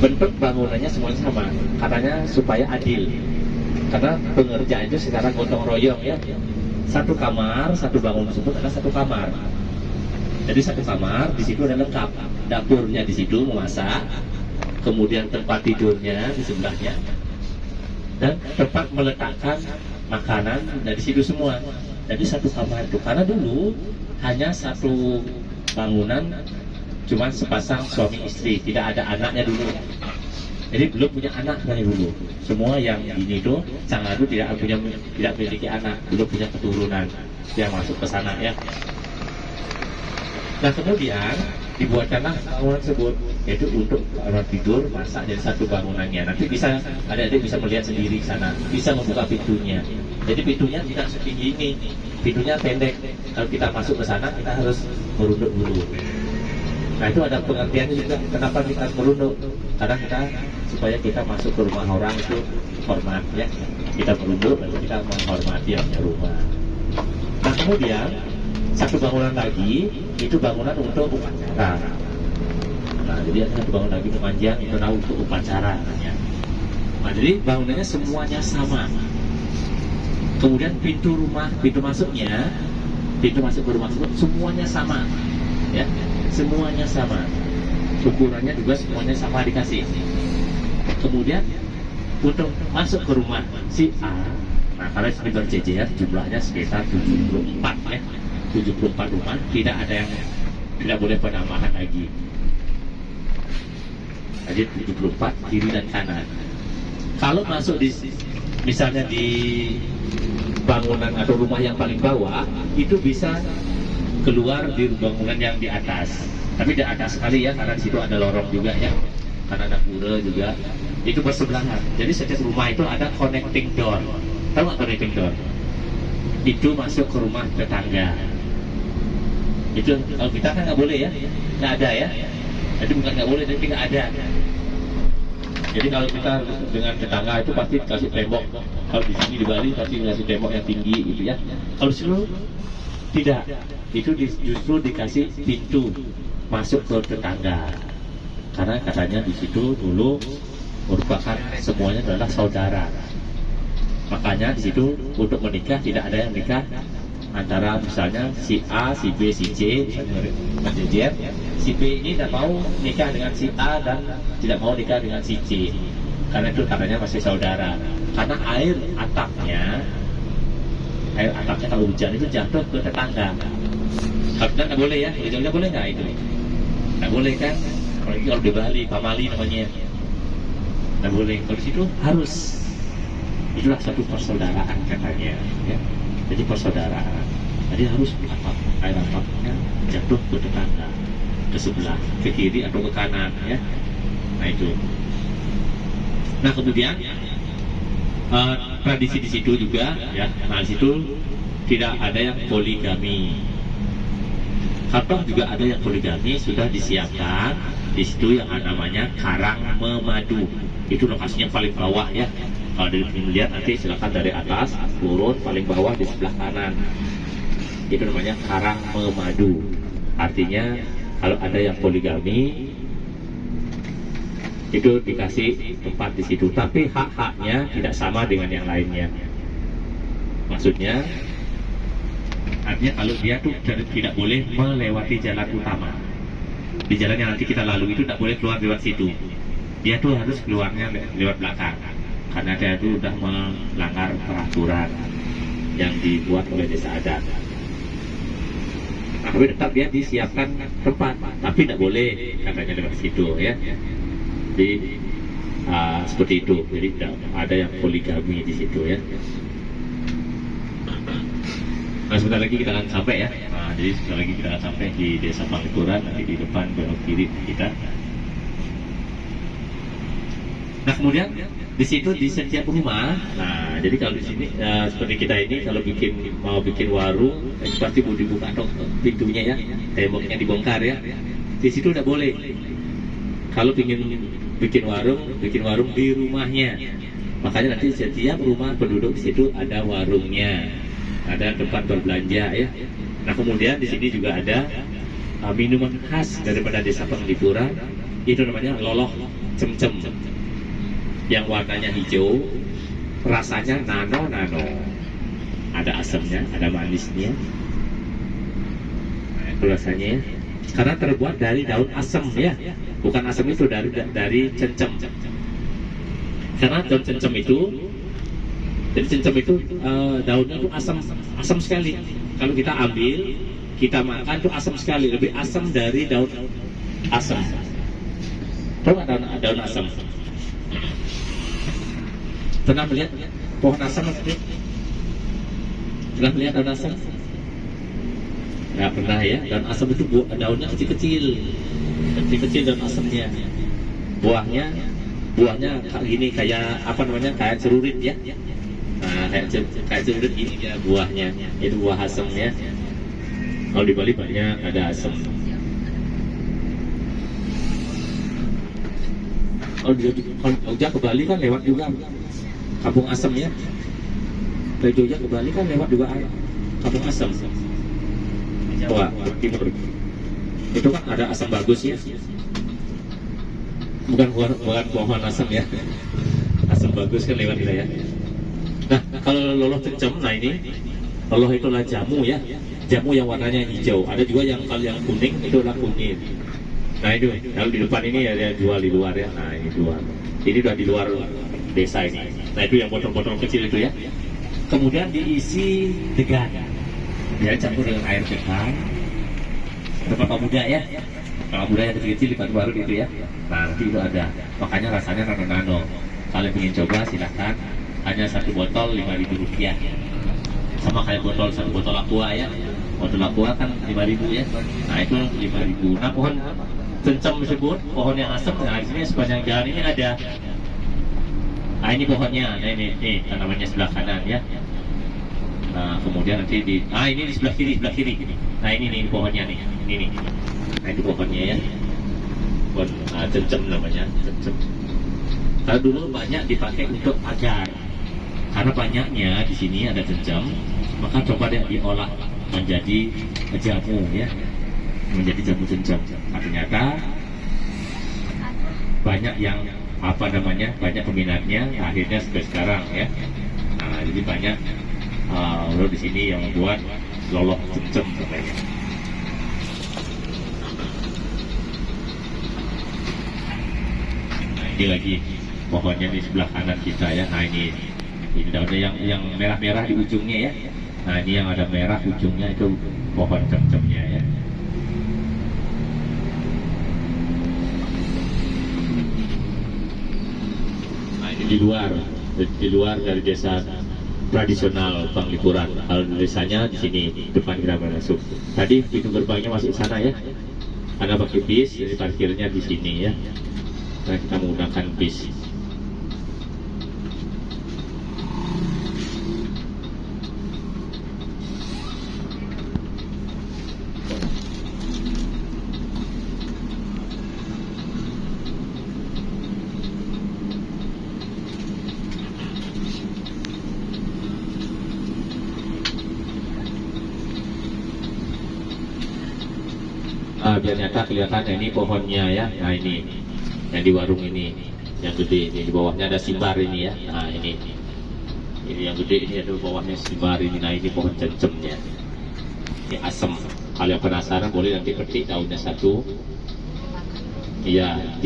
bentuk bangunannya semuanya sama, katanya supaya adil, karena pengerjaan itu sekarang gotong royong ya. Satu kamar, satu bangunan tersebut adalah satu kamar. Jadi satu kamar di situ ada lengkap, dapurnya di situ memasak, kemudian tempat tidurnya di sebelahnya, dan tempat meletakkan makanan dari situ semua. Jadi satu kamar itu, karena dulu hanya satu bangunan, cuma sepasang suami istri, tidak ada anaknya dulu. Jadi belum punya anak dari dulu. Semua yang ini itu Cangadu tidak memiliki anak, belum punya keturunan yang masuk ke sana ya. Nah kemudian dibuatkanlah bangunan tersebut, yaitu untuk kamar tidur, masak jadi satu bangunannya. Nanti bisa adik-adik bisa melihat sendiri sana, bisa membuka pintunya. Jadi pintunya tidak setinggi ini, pintunya pendek. Kalau kita masuk ke sana kita harus merunduk dulu. Nah itu ada pengertiannya juga, kenapa kita harus merunduk? Karena supaya kita masuk ke rumah orang itu hormat ya. Kita merunduk lalu kita menghormati yang punya rumah. Nah kemudian satu bangunan lagi itu bangunan untuk upacara. Nah jadi ada satu bangunan lagi memanjang itu untuk upacara namanya. Nah jadi bangunannya semuanya sama. Kemudian pintu masuknya, pintu masuk ke rumah tersebut semuanya sama ya. Semuanya sama, ukurannya juga semuanya sama dikasih. Kemudian untuk masuk ke rumah si A, nah karena ini berjejer jumlahnya sekitar 74 ya, 74 rumah, tidak boleh penambahan lagi. Jadi 74 kiri dan kanan. Kalau masuk misalnya di bangunan atau rumah yang paling bawah, itu bisa keluar di bangunan yang di atas, tapi di atas sekali ya, karena di situ ada lorong juga ya, karena ada pura juga, itu bersebelahan. Jadi setiap rumah itu ada connecting door. Tahu nggak connecting door? Itu masuk ke rumah tetangga. Itu kalau kita kan nggak boleh ya, nggak ada ya. Jadi bukan nggak boleh, tapi nggak ada. Jadi kalau kita dengan tetangga itu pasti kasih tembok. Kalau di sini di Bali pasti kasih tembok yang tinggi gitu ya. Kalau di sini tidak, itu justru dikasih pintu masuk ke tetangga, karena katanya di situ dulu merupakan semuanya adalah saudara. Makanya di situ untuk menikah tidak ada yang nikah antara misalnya si A, si B, si C, menjejer. Si B ini tidak mau nikah dengan si A dan tidak mau nikah dengan si C, karena itu katanya masih saudara. Karena air atapnya kalau hujan itu jatuh ke tetangga. Kalau kita nggak boleh ya, hujannya boleh nggak itu? Nggak boleh kan? Kalau di Bali, pamali namanya, nggak boleh. Kalau di situ harus. Itulah satu persaudaraan katanya. Ya. Jadi persaudaraan. Jadi harus air atapnya jatuh ke tetangga, ke sebelah, ke kiri atau ke kanan ya. Nah itu. Nah kemudian tradisi di situ juga ya. Nah di situ tidak ada yang poligami. Atau juga ada yang poligami sudah disiapkan di situ yang namanya Karang Memadu. Itu lokasinya paling bawah ya. Kalau dilihat nanti silakan dari atas turun paling bawah di sebelah kanan. Itu namanya Karang Memadu. Artinya kalau ada yang poligami itu dikasih tempat di situ, tapi hak-haknya tidak sama dengan yang lainnya. Maksudnya, artinya kalau dia tuh tidak boleh melewati jalan utama. Di jalan yang nanti kita lalui itu tidak boleh keluar lewat situ. Dia tuh harus keluarnya lewat belakang, karena dia tuh sudah melanggar peraturan yang dibuat oleh desa adat. Nah, tapi tetap dia disiapkan tempat, tapi tidak boleh katanya lewat situ ya. Jadi seperti itu. Jadi tidak ada yang poligami di situ ya. Nah sebentar lagi kita akan sampai ya. Nah, jadi sebentar lagi kita akan sampai di Desa Panglikuran, nanti di depan belok kiri kita. Nah kemudian di situ di setiap rumah. Nah jadi kalau di sini seperti kita ini kalau mau bikin warung pasti mau dibuka dong pintunya ya, temboknya dibongkar ya. Di situ tidak boleh. Kalau ingin bikin warung di rumahnya. Makanya nanti setiap rumah penduduk di situ ada warungnya, ada tempat berbelanja ya. Nah kemudian di sini juga ada minuman khas daripada Desa Panglikuran, itu namanya loloh cemcem yang warnanya hijau, rasanya nano-nano, ada asamnya, ada manisnya. Nah, itu rasanya ya. Karena terbuat dari daun asam ya, bukan asam itu dari cencem. Karena daun cencem itu, jadi cencem itu daunnya itu asam sekali. Kalau kita ambil, kita makan itu asam sekali, lebih asam dari daun asam. Tahu nggak daun asam? Pernah melihat pohon asam maksudnya? Pernah melihat daun asam? Nggak pernah ya. Daun asam itu daunnya kecil-kecil daun asamnya. Buahnya kayak gini, kayak apa namanya, kayak cerurit ya. Nah, kayak cerurit gini ya buahnya. Itu buah asam ya. Kalau di Bali banyak ada asam. Kalau Jogja ke Bali kan lewat juga kampung asam ya. Dari Jogja ke Bali kan lewat juga kampung asam. Jawa Timur. Itu kan ada asam bagus ya. Bukan pohon asam ya. Asam bagus kan lewat kita ya. Nah, kalau loloh cencem, nah ini loloh itulah jamu ya. Jamu yang warnanya hijau. Ada juga yang kalau yang kuning itu adalah kunir. Nah itu, kalau di depan ini ada jual di luar ya. Nah ini jual. Ini udah di luar desa ini. Nah itu yang botol-botol kecil itu ya. Kemudian diisi degan. Ya, campur dengan air degan. Kelapa muda ya. Kelapa muda yang kecil-kecil di batu baru itu ya. Nah nanti itu ada. Makanya rasanya nano-nano. Kalau ingin coba silahkan. Hanya satu botol Rp5.000. Sama kayak satu botol aqua ya. Botol aqua kan 5.000 ya. Nah itu 5.000. Nah pohon cencem tersebut, pohon yang asam. Nah di sini sepanjang jalan ini ada. Nah ini pohonnya. Nah ini tanamannya sebelah kanan ya. Nah kemudian nanti ini di sebelah kiri. Nah ini nih pohonnya nih. Ini. Nah itu pohonnya ya. Pohon cencem namanya. Cencem. Kalau dulu banyak dipakai untuk pagar. Karena banyaknya di sini ada cencem, maka coba deh diolah menjadi jamu ya, menjadi jamu cencem. Nah, ternyata banyak yang banyak peminatnya, akhirnya sampai sekarang ya. Nah, jadi banyak di sini yang membuat loloh cencem namanya. Nah, ini lagi pohonnya di sebelah kanan kita ya. Nah ini daunnya yang merah-merah di ujungnya ya. Nah ini yang ada merah ujungnya itu pohon cemcemnya ya. Nah ini di luar dari desa tradisional Panglipuran. Kalau desanya di sini depan kita masuk. Tadi pintu gerbangnya masuk sana ya. Anda pakai bis, jadi parkirnya di sini ya. Nah kita menggunakan bis. Biar nyata kelihatannya ini pohonnya ya. Nah ini yang di warung ini yang gede ini, di bawahnya ada simbar ini ya. Nah ini yang gede ini ada bawahnya simbar ini. Nah ini pohon cencemnya. Ini asam. Kalau yang penasaran boleh nanti petik daunnya satu. Iya.